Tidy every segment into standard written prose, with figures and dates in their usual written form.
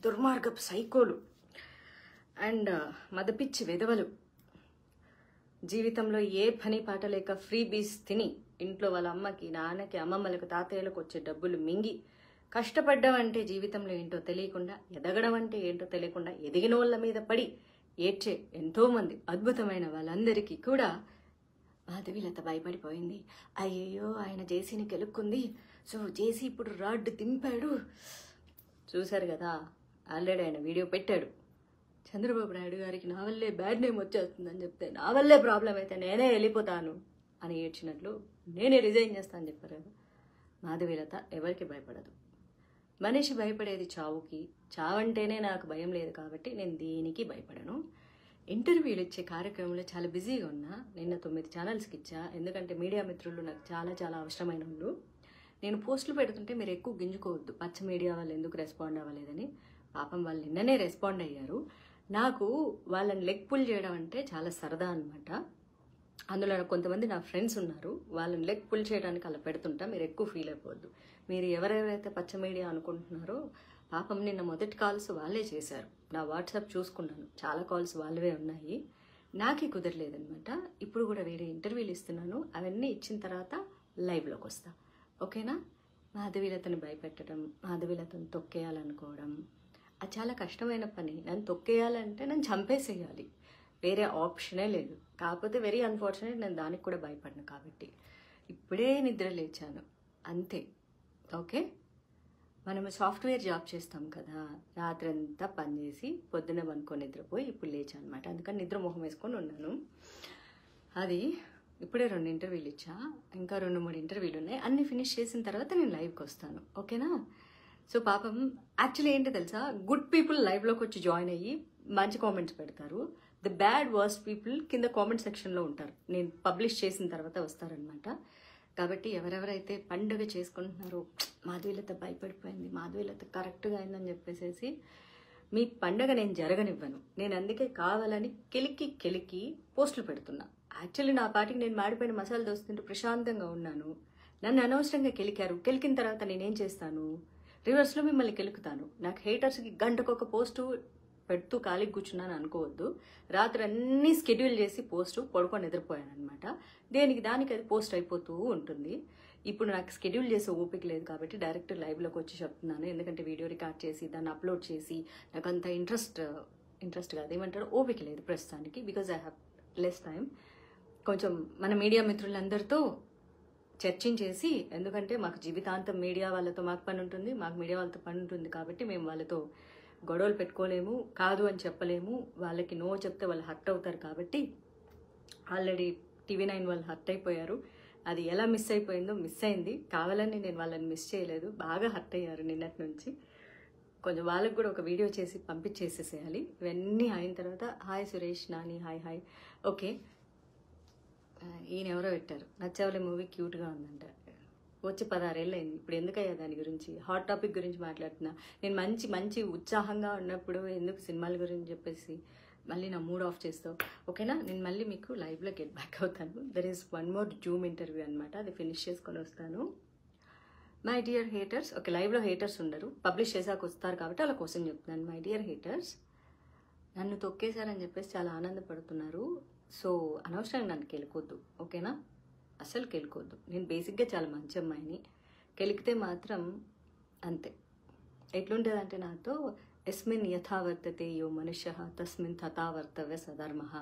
దుర్మార్గపు సైకోలు అండ్ మదపిచ్చి వెధవలు జీవితంలో ఏ పని పాట లేక ఫ్రీ బీస్ తిని ఇంట్లో వాళ్ళ అమ్మకి నాన్నకి అమ్మమ్మలకు తాతయ్యలకు వచ్చే డబ్బులు మింగి కష్టపడ్డం అంటే జీవితంలో ఏంటో తెలియకుండా ఎదగడం అంటే ఏంటో తెలియకుండా ఎదిగిన వాళ్ళ మీద పడి ఏడ్చే ఎంతోమంది అద్భుతమైన వాళ్ళందరికీ కూడా మాధవీలత భయపడిపోయింది. అయ్యయ్యో ఆయన జేసీని గెలుక్కుంది, సో జేసీ ఇప్పుడు రాడ్ దింపాడు. చూశారు కదా, ఆల్రెడీ ఆయన వీడియో పెట్టాడు. చంద్రబాబు నాయుడు గారికి నా వల్లే బ్యాడ్ నేమ్ వచ్చేస్తుందని చెప్తే నా వల్లే ప్రాబ్లం అయితే నేనే వెళ్ళిపోతాను అని ఏడ్చినట్లు నేనే రిజైన్ చేస్తానని చెప్పారు కదా. మాధవీలత ఎవరికి భయపడదు. మనిషి భయపడేది చావుకి, చావంటేనే నాకు భయం లేదు కాబట్టి నేను దేనికి భయపడను. ఇంటర్వ్యూలు ఇచ్చే కార్యక్రమంలో చాలా బిజీగా ఉన్నా. నిన్న 9 ఛానల్స్కి ఇచ్చా, ఎందుకంటే మీడియా మిత్రులు నాకు చాలా చాలా అవసరమైన వాళ్ళు. నేను పోస్టులు పెడుతుంటే మీరు ఎక్కువ గింజుకోవద్దు, పచ్చ మీడియా వాళ్ళు ఎందుకు రెస్పాండ్ అవ్వలేదని. పాపం వాళ్ళు నిన్ననే రెస్పాండ్ అయ్యారు. నాకు వాళ్ళని లెగ్ పుల్ చేయడం అంటే చాలా సరదా అనమాట. అందులో కొంతమంది నా ఫ్రెండ్స్ ఉన్నారు, వాళ్ళని లెగ్ పుల్ చేయడానికి అలా పెడుతుంటా. మీరు ఎక్కువ ఫీల్ అయిపోవద్దు. మీరు ఎవరెవరైతే పచ్చ మీడియా అనుకుంటున్నారో పాపం నిన్న మొదటి కాల్స్ వాళ్ళే చేశారు. నా వాట్సాప్ చూసుకున్నాను, చాలా కాల్స్ వాళ్ళవే ఉన్నాయి. నాకే కుదరలేదనమాట. ఇప్పుడు కూడా వేరే ఇంటర్వ్యూలు ఇస్తున్నాను, అవన్నీ ఇచ్చిన తర్వాత లైవ్లోకి వస్తా. ఓకేనా? మాధవీలతని భయపెట్టడం, మాధవీలతను తొక్కేయాలనుకోవడం అది చాలా కష్టమైన పని. నన్ను తొక్కేయాలంటే నన్ను చంపేసేయాలి, వేరే ఆప్షనే లేదు. కాకపోతే వెరీ అన్ఫార్చునేట్, నేను దానికి కూడా భయపడను. కాబట్టి ఇప్పుడే నిద్ర లేచాను అంతే. ఓకే, మనము సాఫ్ట్వేర్ జాబ్ చేస్తాం కదా, రాత్రి అంతా పనిచేసి పొద్దున పనుకొని నిద్రపోయి ఇప్పుడు లేచాను అనమాట. అందుకని నిద్ర మొహం వేసుకొని ఉన్నాను. అది ఇప్పుడే 2 ఇంటర్వ్యూలు ఇచ్చా, ఇంకా 2-3 ఇంటర్వ్యూలు ఉన్నాయి. అన్ని ఫినిష్ చేసిన తర్వాత నేను లైవ్కి వస్తాను. ఓకేనా? సో పాపం యాక్చువల్లీ ఏంటో తెలుసా, గుడ్ పీపుల్ లైవ్లోకి వచ్చి జాయిన్ అయ్యి మంచి కామెంట్స్ పెడతారు. ది బ్యాడ్ వర్స్ట్ పీపుల్ కింద కామెంట్ సెక్షన్లో ఉంటారు. నేను పబ్లిష్ చేసిన తర్వాత వస్తారనమాట. కాబట్టి ఎవరెవరైతే పండుగ చేసుకుంటున్నారో, మాధవీలత భయపడిపోయింది, మాధవీలత కరెక్ట్గా అయిందని చెప్పేసి మీ పండుగ నేను జరగనివ్వను. నేను అందుకే కావాలని కెలికి పోస్టులు పెడుతున్నా. యాక్చువల్లీ నా పాటికి నేను మాడిపోయిన మసాలా దోశ తింటూ ప్రశాంతంగా ఉన్నాను. నన్ను అనవసరంగా కెలికిన తర్వాత నేనేం చేస్తాను, రివర్స్లో మిమ్మల్ని కెలుకుతాను. నాకు హేటర్స్కి గంటకొక పోస్టు పెడుతూ ఖాళీకి కూర్చున్నాను అనుకోవద్దు. రాత్రి అన్నీ స్కెడ్యూల్ చేసి పోస్టు పడుకొని నిద్రపోయాను అనమాట. దానికి అది పోస్ట్ అయిపోతూ ఉంటుంది. ఇప్పుడు నాకు స్కెడ్యూల్ చేసే ఓపిక లేదు కాబట్టి డైరెక్ట్ లైవ్లోకి వచ్చి చెప్తున్నాను. ఎందుకంటే వీడియో రికార్డ్ చేసి దాన్ని అప్లోడ్ చేసి నాకు అంత ఇంట్రెస్ట్ కాదు, ఏమంటారు, ఓపిక లేదు ప్రస్తుతానికి. Because I have less time. కొంచెం మన మీడియా మిత్రులందరితో చర్చించేసి, ఎందుకంటే మాకు జీవితాంతం మీడియా వాళ్ళతో మాకు పని ఉంటుంది, మాకు మీడియా వాళ్ళతో పని ఉంటుంది. కాబట్టి మేము వాళ్ళతో గొడవలు పెట్టుకోలేము, కాదు అని చెప్పలేము. వాళ్ళకి నో చెప్తే వాళ్ళు హర్ట్ అవుతారు. కాబట్టి ఆల్రెడీ TV9 వాళ్ళు హర్ట్ అయిపోయారు. అది ఎలా మిస్ అయింది. కావాలని నేను వాళ్ళని మిస్ చేయలేదు, బాగా హర్ట్ అయ్యారు నిన్నటి నుంచి. కొంచెం వాళ్ళకి కూడా ఒక వీడియో చేసి పంపించేసేసేయాలి. ఇవన్నీ అయిన తర్వాత hi Suresh Nani, hi. Okay, ఈయన ఎవరో పెట్టారు, నచ్చవలే మూవీ క్యూట్గా ఉందంట. వచ్చి 16 ఏళ్ళు అయింది. ఇప్పుడు ఎందుకయ్యా దాని గురించి, హాట్ టాపిక్ గురించి మాట్లాడుతున్నా. నేను మంచి ఉత్సాహంగా ఉన్నప్పుడు ఎందుకు సినిమాల గురించి చెప్పేసి మళ్ళీ నా మూడ్ ఆఫ్ చేస్తావు. ఓకేనా? నేను మళ్ళీ మీకు లైవ్లో గెట్ బ్యాక్ అవుతాను. There is 1 more zoom interview అనమాట, అది ఫినిష్ చేసుకొని వస్తాను. మై డియర్ హేటర్స్, ఓకే, లైవ్లో హేటర్స్ ఉండరు, పబ్లిష్ చేసాక వస్తారు కాబట్టి అలా కోసం చెప్తున్నాను. మై డియర్ హేటర్స్, నన్ను తొక్కేశారని చెప్పేసి చాలా ఆనందపడుతున్నారు. సో అనవసరంగా నన్ను కెలుకొద్దు. ఓకేనా? అసలు కెలుకొద్దు. నేను బేసిక్గా చాలా మంచి అమ్మాయిని. కెలికితే మాత్రం అంతే. ఎట్లుంటుందంటే నాతో, ఎస్మిన్ యథావర్తతే యో మనుష్య తస్మిన్ తథావర్తవ్య సధర్మః.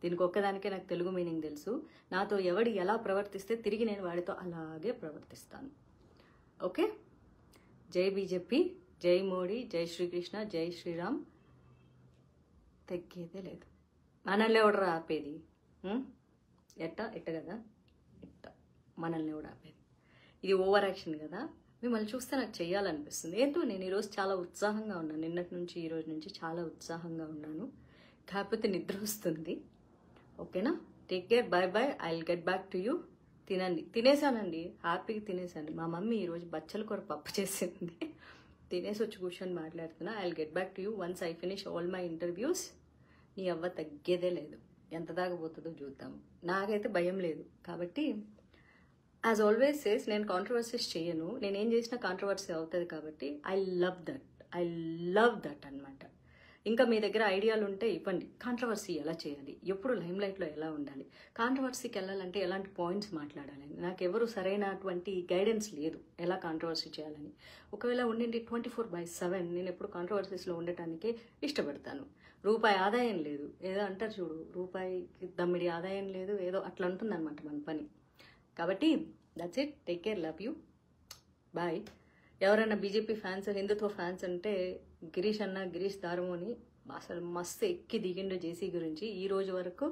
దీనికి ఒక్కదానికే నాకు తెలుగు మీనింగ్ తెలుసు. నాతో ఎవడు ఎలా ప్రవర్తిస్తే తిరిగి నేను వాడితో అలాగే ప్రవర్తిస్తాను. ఓకే? జై బీజేపీ, జై మోడీ, జై శ్రీకృష్ణ, జై శ్రీరామ్. తగ్గేదే లేదు. మనల్ని ఎవడరా ఆపేది? ఎట్ట కదా, మనల్ని ఎవడు ఆపేది? ఇది ఓవర్ యాక్షన్ కదా. మిమ్మల్ని చూస్తే నాకు చెయ్యాలనిపిస్తుంది. ఏంటో నేను ఈరోజు చాలా ఉత్సాహంగా ఉన్నాను. నిన్నటి నుంచి ఈరోజు నుంచి చాలా ఉత్సాహంగా ఉన్నాను. కాకపోతే నిద్ర వస్తుంది. ఓకేనా? Take care, bye. I will get back to you. తినేసానండి, హ్యాపీగా తినేసాను. మా మమ్మీ ఈరోజు బచ్చల కూర పప్పు చేసింది, తినేసి వచ్చి కూర్చొని మాట్లాడుతున్నా. I will get back to you once I finish all my interviews. నీ అవ్వ తగ్గేదే లేదు, ఎంత దాకపోతుందో చూద్దాం. నాకైతే భయం లేదు. కాబట్టి యాజ్ ఆల్వేస్ సేస్, నేను కాంట్రవర్సీస్ చేయను. నేనేం చేసినా కాంట్రవర్సీ అవుతుంది కాబట్టి I love that. I love that అనమాట. ఇంకా మీ దగ్గర ఐడియాలు ఉంటే ఇవ్వండి. కాంట్రవర్సీ ఎలా చేయాలి, ఎప్పుడు లైమ్ లైట్లో ఎలా ఉండాలి, కాంట్రవర్సీకి వెళ్ళాలంటే ఎలాంటి పాయింట్స్ మాట్లాడాలి, నాకెవరు సరైనటువంటి గైడెన్స్ లేదు ఎలా కాంట్రవర్సీ చేయాలని. ఒకవేళ ఉండింది 24/7 నేను ఎప్పుడు కాంట్రవర్సీస్లో ఉండటానికే ఇష్టపడతాను. రూపాయి ఆదాయం లేదు, ఏదో అంటారు చూడు, రూపాయికి దమ్మిడి ఆదాయం లేదు, ఏదో అట్లా ఉంటుందన్నమాట మన పని. కాబట్టి that's it. Take care, love you, bye. ఎవరైనా బీజేపీ ఫ్యాన్స్, హిందుత్వ ఫ్యాన్స్ అంటే గిరీష్ దారుమోని అసలు మస్తు ఎక్కి దిగిండు జేసీ గురించి. ఈ రోజు వరకు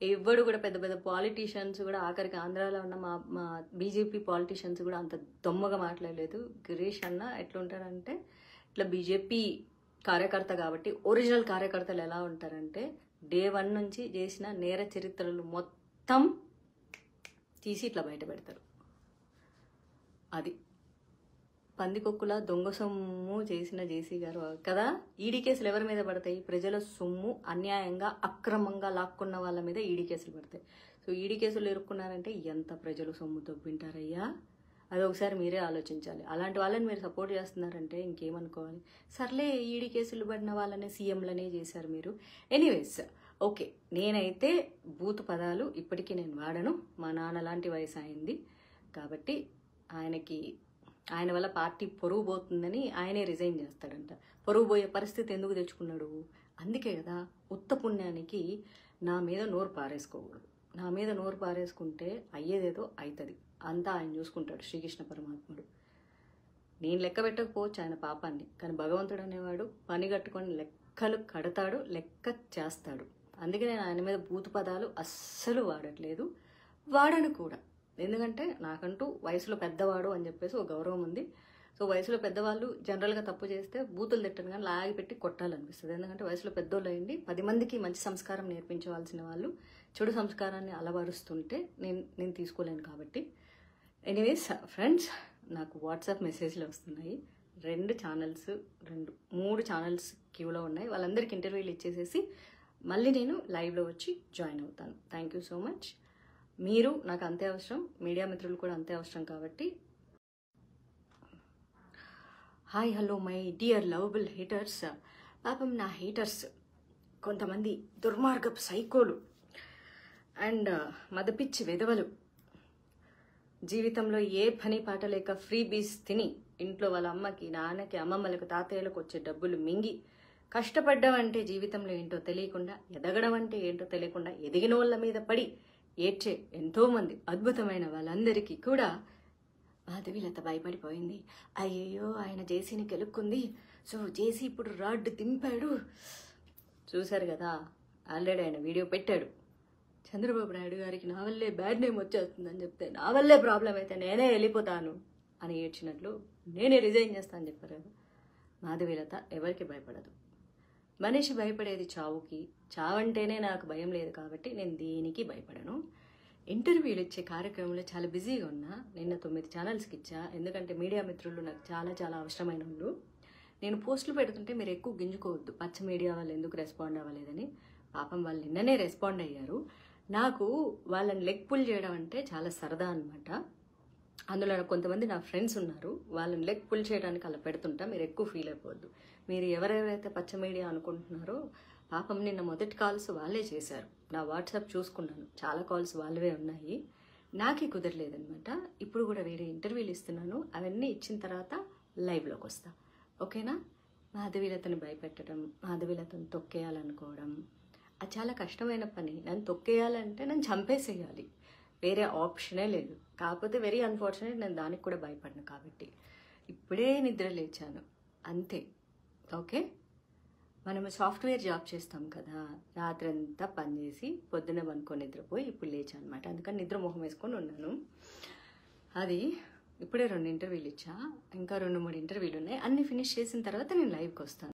ఎవ్వడు కూడా పెద్ద పెద్ద పాలిటీషియన్స్ కూడా, ఆఖరికి ఆంధ్రాలో ఉన్న మా బీజేపీ పాలిటీషియన్స్ కూడా అంత దొమ్మగా మాట్లాడలేదు. గిరీష్ అన్న ఎట్లుంటారంటే ఇట్లా బీజేపీ కార్యకర్త కాబట్టి, ఒరిజినల్ కార్యకర్తలు ఎలా ఉంటారంటే డే 1 నుంచి చేసిన నేర చరిత్రలు మొత్తం తీసి ఇట్లా బయట పెడతారు. అది పందికొక్కుల దొంగ సొమ్ము చేసిన జేసీ గారు కదా. ఈడీ కేసులు ఎవరి మీద పడతాయి? ప్రజల సొమ్ము అన్యాయంగా అక్రమంగా లాక్కున్న వాళ్ళ మీద ఈడీ కేసులు పడతాయి. సో ఈడీ కేసులు ఇరుక్కున్నారంటే ఎంత ప్రజలు సొమ్ము దొబ్బింటారయ్యా, అది ఒకసారి మీరే ఆలోచించాలి. అలాంటి వాళ్ళని మీరు సపోర్ట్ చేస్తున్నారంటే ఇంకేమనుకోవాలి. సర్లే, ఈడీ కేసులు పడిన వాళ్ళనే సీఎంలనే చేశారు మీరు. ఎనీవేస్, ఓకే, నేనైతే బూతు పదాలు ఇప్పటికీ నేను వాడను. మా నాన్న లాంటి వయసు అయింది కాబట్టి ఆయన వల్ల పార్టీ పొరుగు పోతుందని ఆయనే రిజైన్ చేస్తాడంట. పొరుగు పోయే పరిస్థితి ఎందుకు తెచ్చుకున్నాడు? అందుకే కదా, ఉత్త పుణ్యానికి నా మీద నోరు పారేసుకోకూడదు. నా మీద నోరు పారేసుకుంటే అయ్యేదేదో అవుతుంది. అంతా ఆయన చూసుకుంటాడు, శ్రీకృష్ణ పరమాత్ముడు. నేను లెక్క పెట్టకపోవచ్చు ఆయన పాపాన్ని, కానీ భగవంతుడు అనేవాడు పని కట్టుకొని లెక్కలు కడతాడు, లెక్క చేస్తాడు. అందుకే నేను ఆయన మీద బూతు పదాలు అస్సలు వాడట్లేదు, వాడను కూడా. ఎందుకంటే నాకంటూ వయసులో పెద్దవాడు అని చెప్పేసి ఒక గౌరవం ఉంది. సో వయసులో పెద్దవాళ్ళు జనరల్గా తప్పు చేస్తే బూతులు తిట్టను కానీ లాగి పెట్టి కొట్టాలనిపిస్తుంది. ఎందుకంటే వయసులో పెద్దోళ్ళు అయ్యింది 10 మందికి మంచి సంస్కారం నేర్పించవలసిన వాళ్ళు చెడు సంస్కారాన్ని అలవరుస్తుంటే నేను తీసుకోలేను. కాబట్టి ఎనీవేస్ ఫ్రెండ్స్, నాకు వాట్సాప్ మెసేజ్లు వస్తున్నాయి. 3 ఛానల్స్ క్యూలో ఉన్నాయి. వాళ్ళందరికీ ఇంటర్వ్యూలు ఇచ్చేసేసి మళ్ళీ నేను లైవ్లో వచ్చి జాయిన్ అవుతాను. Thank you so much. మీరు నాకు అంతే అవసరం, మీడియా మిత్రులు కూడా అంతే అవసరం. కాబట్టి hi hello my dear lovable haters. పాపం నా హేటర్స్ కొంతమంది దుర్మార్గపు సైకోలు అండ్ మదపిచ్చి వెధవలు, జీవితంలో ఏ పని పాట లేక ఫ్రీ బీస్ తిని ఇంట్లో వాళ్ళ అమ్మకి, నాన్నకి, అమ్మమ్మలకు, తాతయ్యలకు వచ్చే డబ్బులు మింగి కష్టపడ్డం అంటే జీవితంలో ఏంటో తెలియకుండా, ఎదగడం అంటే ఏంటో తెలియకుండా ఎదిగిన వాళ్ళ మీద పడి ఏడ్చే ఎంతోమంది అద్భుతమైన వాళ్ళందరికీ కూడా మాధవీలత భయపడిపోయింది. అయ్యయ్యో, ఆయన జేసీని గెలుక్కుంది, సో జేసీ ఇప్పుడు రాడ్ దింపాడు. చూశారు కదా, ఆల్రెడీ ఆయన వీడియో పెట్టాడు. చంద్రబాబు నాయుడు గారికి నా వల్లే బ్యాడ్ నేమ్ వచ్చేస్తుందని చెప్తే, నా వల్లే ప్రాబ్లం అయితే నేనే వెళ్ళిపోతాను అని ఏడ్చినట్లు నేనే రిజైన్ చేస్తానని చెప్పారు కదా. మాధవీలత ఎవరికి భయపడదు. మనిషి భయపడేది చావుకి, చావంటేనే నాకు భయం లేదు కాబట్టి నేను దేనికి భయపడను. ఇంటర్వ్యూలు ఇచ్చే కార్యక్రమంలో చాలా బిజీగా ఉన్నా. నిన్న 9 ఛానల్స్కి ఇచ్చా, ఎందుకంటే మీడియా మిత్రులు నాకు చాలా చాలా అవసరమైన వాళ్ళు. నేను పోస్టులు పెడుతుంటే మీరు ఎక్కువ గింజుకోవద్దు, పచ్చ మీడియా వాళ్ళు ఎందుకు రెస్పాండ్ అవ్వలేదని. పాపం వాళ్ళు నిన్ననే రెస్పాండ్ అయ్యారు. నాకు వాళ్ళని లెగ్ పుల్ చేయడం అంటే చాలా సరదా అనమాట. అందులో కొంతమంది నా ఫ్రెండ్స్ ఉన్నారు, వాళ్ళని లెగ్ పుల్ చేయడానికి అలా పెడుతుంటా. మీరు ఎక్కువ ఫీల్ అయిపోవద్దు. మీరు ఎవరెవరైతే పచ్చ మీడియా అనుకుంటున్నారో, పాపం నిన్న మొదటి కాల్స్ వాళ్ళే చేశారు. నా వాట్సాప్ చూసుకున్నాను, చాలా కాల్స్ వాళ్ళవే ఉన్నాయి. నాకే కుదరలేదనమాట. ఇప్పుడు కూడా వేరే ఇంటర్వ్యూలు ఇస్తున్నాను, అవన్నీ ఇచ్చిన తర్వాత లైవ్లోకి వస్తా. ఓకేనా? మాధవీలతని భయపెట్టడం, మాధవీలతను తొక్కేయాలనుకోవడం అది చాలా కష్టమైన పని. నన్ను తొక్కేయాలంటే నన్ను చంపేసేయాలి, వేరే ఆప్షనే లేదు. కాకపోతే వెరీ అన్ఫార్చునేట్, నేను దానికి కూడా భయపడను. కాబట్టి ఇప్పుడే నిద్ర లేచాను అంతే. ఓకే, మనము సాఫ్ట్వేర్ జాబ్ చేస్తాం కదా, రాత్రి అంతా పనిచేసి పొద్దున్న పనుకొని నిద్రపోయి ఇప్పుడు లేచాను అనమాట. అందుకని నిద్ర మొహం వేసుకొని ఉన్నాను. అది ఇప్పుడే 2 ఇంటర్వ్యూలు ఇచ్చా, ఇంకా 2-3 ఇంటర్వ్యూలు ఉన్నాయి. అన్నీ ఫినిష్ చేసిన తర్వాత నేను లైవ్కి వస్తాను.